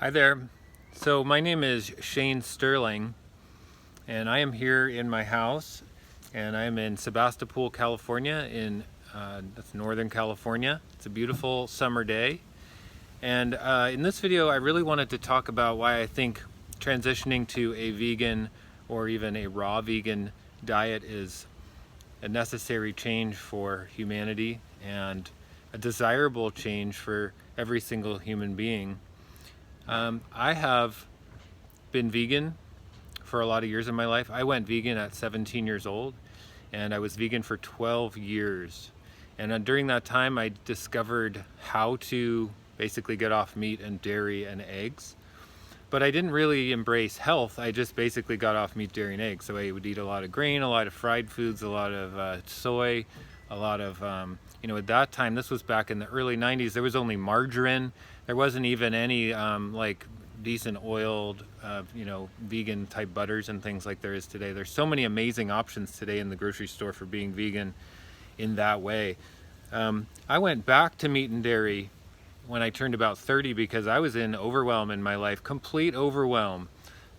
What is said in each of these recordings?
Hi there. So my name is Shane Sterling, and I am here in my house, and I am in Sebastopol, California, that's Northern California. It's a beautiful summer day, and in this video, I really wanted to talk about why I think transitioning to a vegan or even a raw vegan diet is a necessary change for humanity and a desirable change for every single human being. I have been vegan for a lot of years in my life. I went vegan at 17 years old, and I was vegan for 12 years. And during that time, I discovered how to basically get off meat and dairy and eggs. But I didn't really embrace health. I just basically got off meat, dairy, and eggs. So I would eat a lot of grain, a lot of fried foods, a lot of soy, a lot of, at that time, this was back in the early 90s, there was only margarine. There wasn't even any like decent oiled, vegan type butters and things like there is today. There's so many amazing options today in the grocery store for being vegan in that way. I went back to meat and dairy when I turned about 30 because I was in overwhelm in my life, complete overwhelm.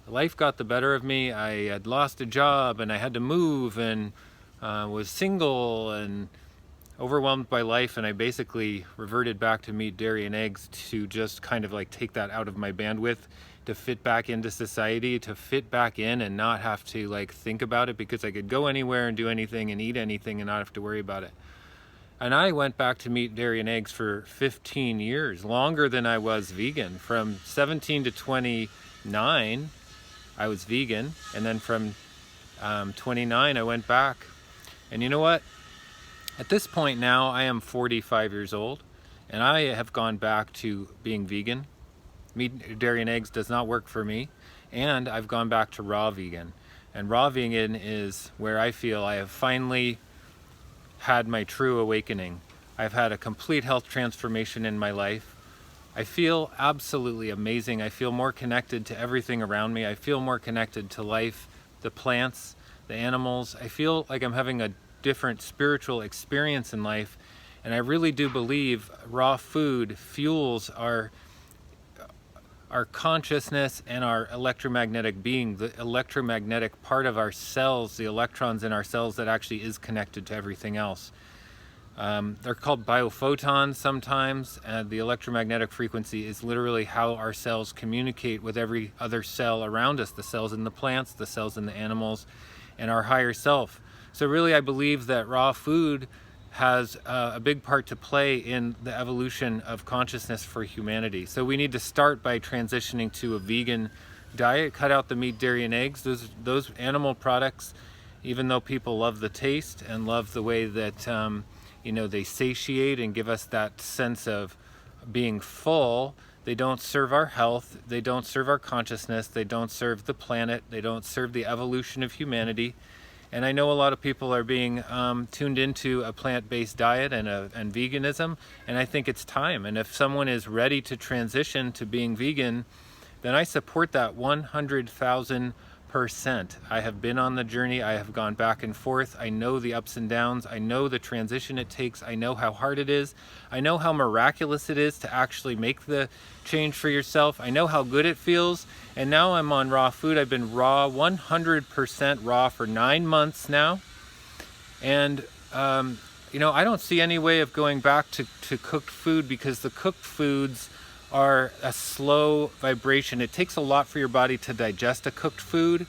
Life got the better of me. I had lost a job and I had to move and was single and overwhelmed by life, and I basically reverted back to meat, dairy, and eggs to just kind of like take that out of my bandwidth, to fit back into society, to fit back in and not have to like think about it, because I could go anywhere and do anything and eat anything and not have to worry about it. And I went back to meat, dairy, and eggs for 15 years, longer than I was vegan. From 17 to 29, I was vegan, and then from 29, I went back. And you know what? At this point now, I am 45 years old, and I have gone back to being vegan. Meat, dairy, and eggs does not work for me, and I've gone back to raw vegan. And raw vegan is where I feel I have finally had my true awakening. I've had a complete health transformation in my life. I feel absolutely amazing. I feel more connected to everything around me. I feel more connected to life, the plants, the animals. I feel like I'm having a different spiritual experience in life, and I really do believe raw food fuels our consciousness and our electromagnetic being, the electromagnetic part of our cells, the electrons in our cells that actually is connected to everything else. They're called biophotons sometimes, and the electromagnetic frequency is literally how our cells communicate with every other cell around us, the cells in the plants, the cells in the animals, and our higher self. So really, I believe that raw food has a big part to play in the evolution of consciousness for humanity. So we need to start by transitioning to a vegan diet, cut out the meat, dairy, and eggs. Those animal products, even though people love the taste and love the way that they satiate and give us that sense of being full, they don't serve our health, they don't serve our consciousness, they don't serve the planet, they don't serve the evolution of humanity. And I know a lot of people are being tuned into a plant-based diet and veganism, and I think it's time. And if someone is ready to transition to being vegan, then I support that 100,000%. I have been on the journey. I have gone back and forth. I know the ups and downs. I know the transition it takes. I know how hard it is. I know how miraculous it is to actually make the change for yourself. I know how good it feels. And now I'm on raw food. I've been raw, 100% raw for 9 months now. And, I don't see any way of going back to cooked food, because the cooked foods are a slow vibration. It takes a lot for your body to digest a cooked food,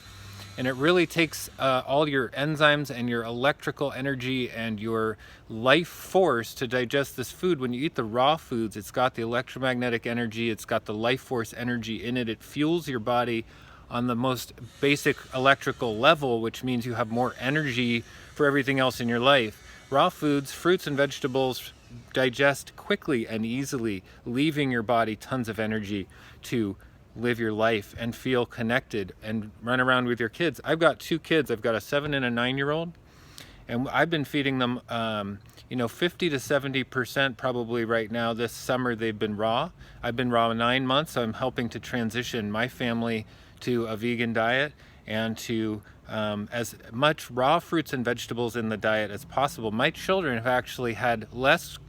and it really takes all your enzymes and your electrical energy and your life force to digest this food. When you eat the raw foods, it's got the electromagnetic energy, it's got the life force energy in it. It fuels your body on the most basic electrical level, which means you have more energy for everything else in your life. Raw foods, fruits and vegetables, digest quickly and easily, leaving your body tons of energy to live your life and feel connected and run around with your kids. I've got 2 kids. I've got a 7 and a 9-year-old, and I've been feeding them 50 to 70% probably right now. This summer they've been raw. I've been raw 9 months, so I'm helping to transition my family to a vegan diet and to as much raw fruits and vegetables in the diet as possible. My children have actually had less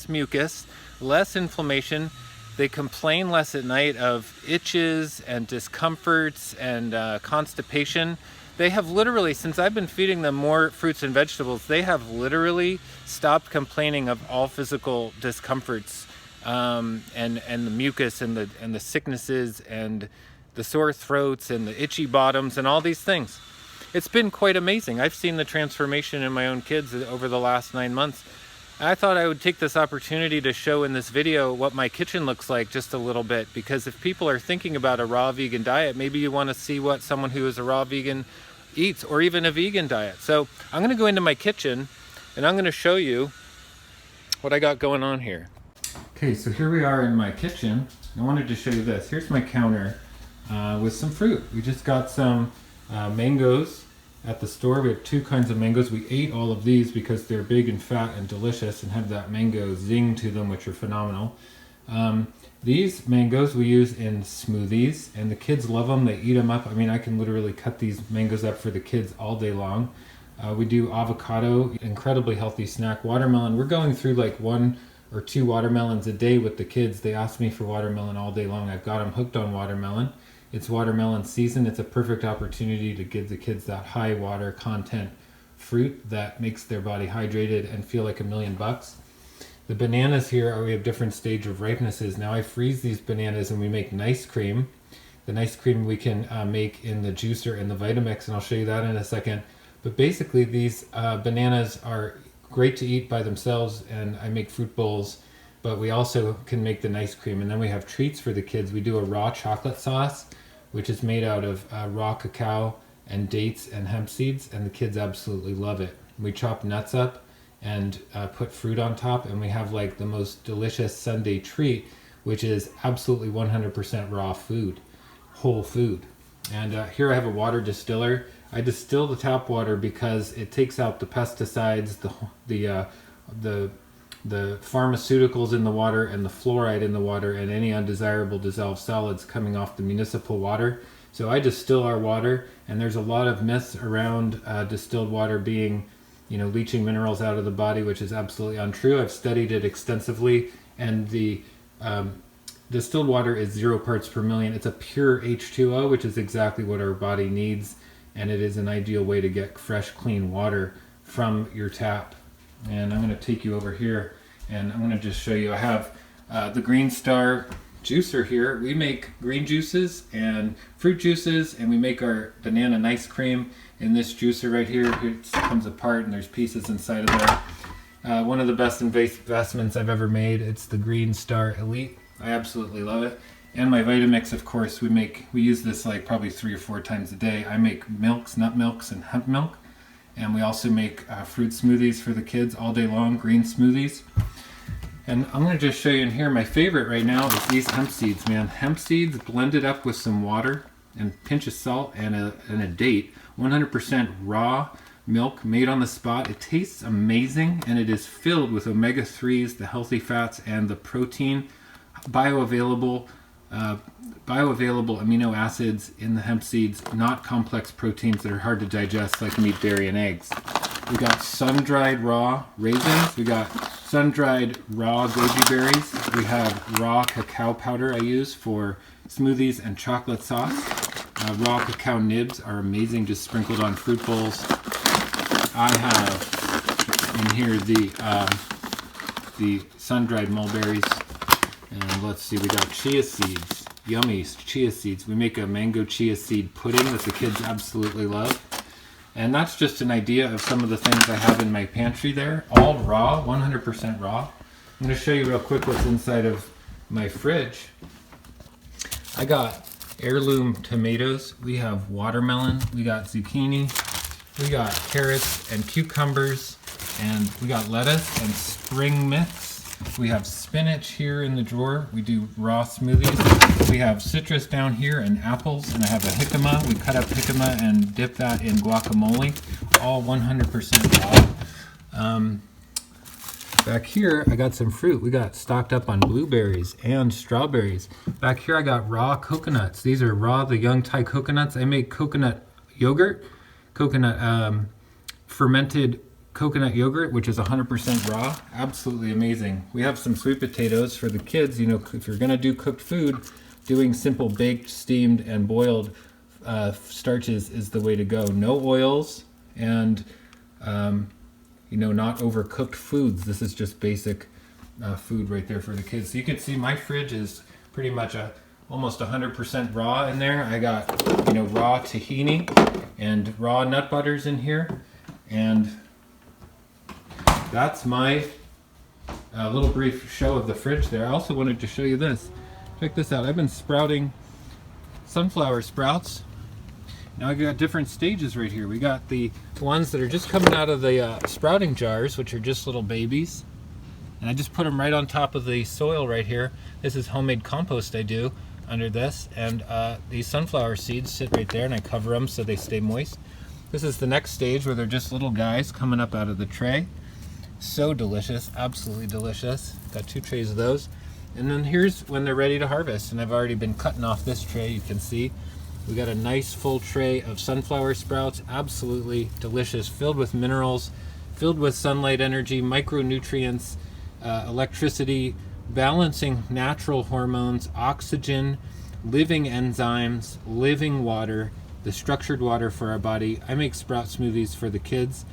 mucus, less inflammation, They complain less at night of itches and discomforts and constipation. They have literally, since I've been feeding them more fruits and vegetables, they have literally stopped complaining of all physical discomforts, and the mucus and the sicknesses and the sore throats and the itchy bottoms and all these things. It's been quite amazing. I've seen the transformation in my own kids over the last 9 months. I thought I would take this opportunity to show in this video what my kitchen looks like just a little bit, because if people are thinking about a raw vegan diet, maybe you want to see what someone who is a raw vegan eats, or even a vegan diet. So I'm going to go into my kitchen and I'm going to show you what I got going on here. Okay, so here we are in my kitchen. I wanted to show you this. Here's my counter with some fruit. We just got some mangoes at the store. We have 2 kinds of mangoes. We ate all of these because they're big and fat and delicious and have that mango zing to them, which are phenomenal. These mangoes we use in smoothies, and the kids love them. They eat them up. I mean, I can literally cut these mangoes up for the kids all day long. We do avocado, incredibly healthy snack. Watermelon, we're going through like 1 or 2 watermelons a day with the kids. They ask me for watermelon all day long. I've got them hooked on watermelon. It's watermelon season. It's a perfect opportunity to give the kids that high water content fruit that makes their body hydrated and feel like $1,000,000. The bananas here we have different stage of ripenesses. Now I freeze these bananas and we make nice cream. The nice cream we can make in the juicer and the Vitamix, and I'll show you that in a second. But basically these bananas are great to eat by themselves, and I make fruit bowls, but we also can make the nice cream. And then we have treats for the kids. We do a raw chocolate sauce, which is made out of raw cacao and dates and hemp seeds, and the kids absolutely love it. We chop nuts up and put fruit on top, and we have like the most delicious Sunday treat, which is absolutely 100% raw food, whole food. And here I have a water distiller. I distill the tap water because it takes out the pesticides, the pharmaceuticals in the water, and the fluoride in the water, and any undesirable dissolved solids coming off the municipal water. So I distill our water, and there's a lot of myths around distilled water being, leaching minerals out of the body, which is absolutely untrue. I've studied it extensively, and the distilled water is 0 parts per million. It's a pure H2O, which is exactly what our body needs, and it is an ideal way to get fresh, clean water from your tap. And I'm going to take you over here, and I'm going to just show you. I have the Green Star juicer here. We make green juices and fruit juices, and we make our banana nice cream in this juicer right here. It comes apart and there's pieces inside of there. One of the best investments I've ever made. It's the Green Star Elite. I absolutely love it. And my Vitamix, of course, we use this like probably 3 or 4 times a day. I make milks, nut milks, and hemp milk. And we also make fruit smoothies for the kids all day long, green smoothies. And I'm going to just show you in here, my favorite right now is these hemp seeds, man. Hemp seeds blended up with some water and a pinch of salt and a date. 100% raw milk made on the spot. It tastes amazing, and it is filled with omega-3s, the healthy fats, and the protein, bioavailable amino acids in the hemp seeds, not complex proteins that are hard to digest like meat, dairy, and eggs. We got sun-dried raw raisins. We got sun-dried raw goji berries. We have raw cacao powder I use for smoothies and chocolate sauce. Raw cacao nibs are amazing, just sprinkled on fruit bowls. I have in here the sun-dried mulberries. And let's see, we got chia seeds, yummy chia seeds. We make a mango chia seed pudding that the kids absolutely love. And that's just an idea of some of the things I have in my pantry there. All raw, 100% raw. I'm going to show you real quick what's inside of my fridge. I got heirloom tomatoes. We have watermelon. We got zucchini. We got carrots and cucumbers. And we got lettuce and spring mix. We have spinach here in the drawer. We do raw smoothies. We have citrus down here and apples, and I have a jicama. We cut up jicama and dip that in guacamole, all 100% raw. Back here, I got some fruit. We got stocked up on blueberries and strawberries. Back here, I got raw coconuts. These are raw, the young Thai coconuts. I make coconut yogurt, fermented coconut yogurt, which is 100% raw. Absolutely amazing. We have some sweet potatoes for the kids. You know, if you're gonna do cooked food, doing simple baked, steamed, and boiled starches is the way to go. No oils and you know, not overcooked foods. This is just basic food right there for the kids. So you can see my fridge is pretty much almost 100% raw in there. I got, you know, raw tahini and raw nut butters in here, and that's my little brief show of the fridge there. I also wanted to show you this. Check this out. I've been sprouting sunflower sprouts. Now I've got different stages right here. We got the ones that are just coming out of the sprouting jars, which are just little babies. And I just put them right on top of the soil right here. This is homemade compost I do under this. And these sunflower seeds sit right there, and I cover them so they stay moist. This is the next stage where they're just little guys coming up out of the tray. So delicious, absolutely delicious. Got 2 trays of those. And then here's when they're ready to harvest. And I've already been cutting off this tray, you can see. We got a nice full tray of sunflower sprouts, absolutely delicious, filled with minerals, filled with sunlight energy, micronutrients, electricity, balancing natural hormones, oxygen, living enzymes, living water, the structured water for our body. I make sprout smoothies for the kids,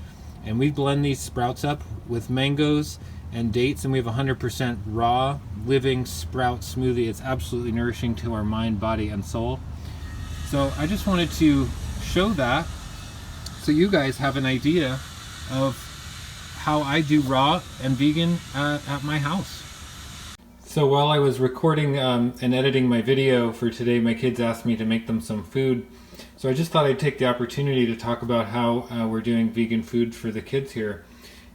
and we blend these sprouts up with mangoes and dates, and we have 100% raw, living sprout smoothie. It's absolutely nourishing to our mind, body, and soul. So I just wanted to show that so you guys have an idea of how I do raw and vegan at my house. So while I was recording and editing my video for today, my kids asked me to make them some food. So I just thought I'd take the opportunity to talk about how we're doing vegan food for the kids here.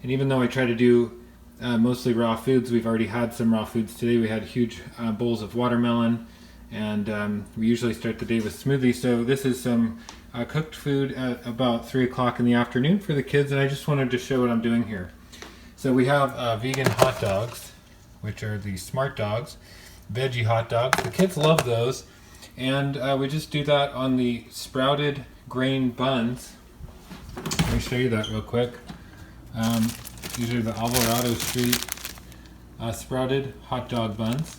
And even though I try to do mostly raw foods, we've already had some raw foods today. We had huge bowls of watermelon, and we usually start the day with smoothies. So this is some cooked food at about 3 o'clock in the afternoon for the kids, and I just wanted to show what I'm doing here. So we have vegan hot dogs, which are the Smart Dogs, veggie hot dogs. The kids love those, and we just do that on the sprouted grain buns. Let me show you that real quick. These are the Alvarado Street sprouted hot dog buns.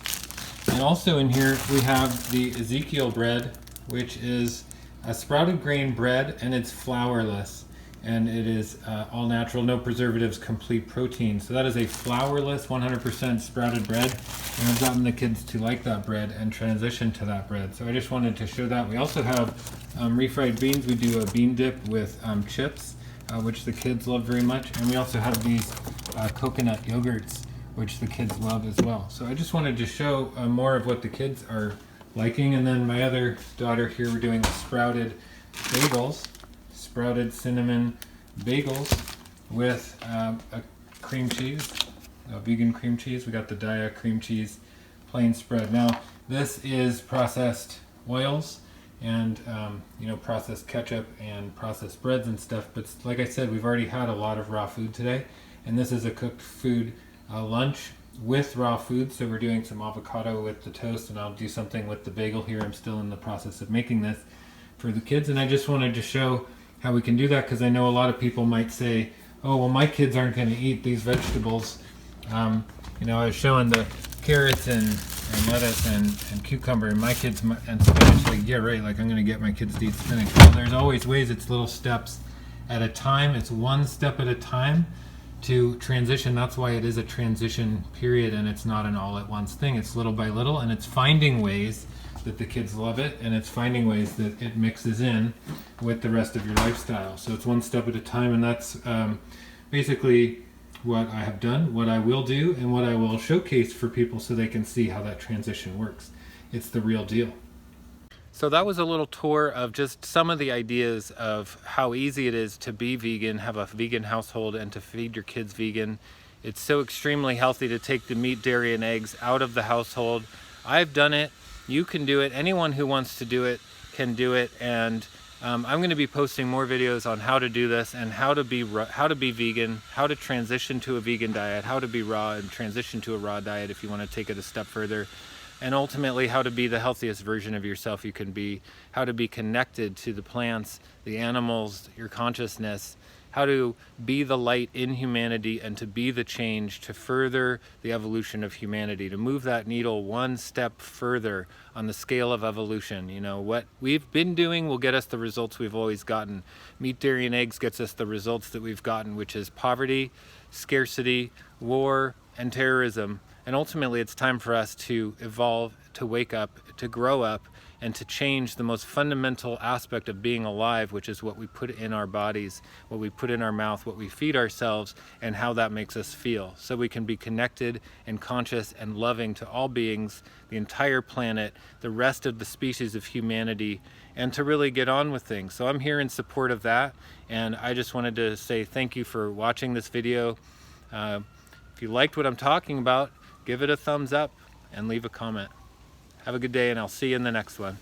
And also in here we have the Ezekiel bread, which is a sprouted grain bread, and it's flourless, and it is all natural, no preservatives, complete protein. So that is a flourless 100% sprouted bread, and I've gotten the kids to like that bread and transition to that bread. So I just wanted to show that. We also have refried beans. We do a bean dip with chips, which the kids love very much, and we also have these coconut yogurts, which the kids love as well. So I just wanted to show more of what the kids are liking. And then my other daughter here, we're doing sprouted bagels, sprouted cinnamon bagels with a cream cheese, a vegan cream cheese. We got the Daiya cream cheese plain spread. Now this is processed oils and you know, processed ketchup and processed breads and stuff, but like I said, we've already had a lot of raw food today, and this is a cooked food lunch with raw food. So we're doing some avocado with the toast, and I'll do something with the bagel here. I'm still in the process of making this for the kids, and I just wanted to show how we can do that, because I know a lot of people might say, oh well, my kids aren't going to eat these vegetables. You know, I was showing the carrots and lettuce and cucumber, and my kids and spinach, like, yeah right, like I'm going to get my kids to eat spinach. Well, there's always ways. It's little steps at a time. It's one step at a time to transition. That's why it is a transition period, and it's not an all-at-once thing. It's little by little, and it's finding ways that the kids love it, and it's finding ways that it mixes in with the rest of your lifestyle. So it's one step at a time, and that's basically what I have done, what I will do, and what I will showcase for people so they can see how that transition works. It's the real deal. So that was a little tour of just some of the ideas of how easy it is to be vegan, have a vegan household, and to feed your kids vegan. It's so extremely healthy to take the meat, dairy, and eggs out of the household. I've done it. You can do it. Anyone who wants to do it can do it. And I'm going to be posting more videos on how to do this, and how to be vegan, how to transition to a vegan diet, how to be raw and transition to a raw diet if you want to take it a step further. And ultimately how to be the healthiest version of yourself you can be, how to be connected to the plants, the animals, your consciousness, how to be the light in humanity and to be the change to further the evolution of humanity, to move that needle one step further on the scale of evolution. You know, what we've been doing will get us the results we've always gotten. Meat, dairy, and eggs gets us the results that we've gotten, which is poverty, scarcity, war, and terrorism. And ultimately, it's time for us to evolve, to wake up, to grow up, and to change the most fundamental aspect of being alive, which is what we put in our bodies, what we put in our mouth, what we feed ourselves, and how that makes us feel. So we can be connected and conscious and loving to all beings, the entire planet, the rest of the species of humanity, and to really get on with things. So I'm here in support of that, and I just wanted to say thank you for watching this video. If you liked what I'm talking about, give it a thumbs up and leave a comment. Have a good day, and I'll see you in the next one.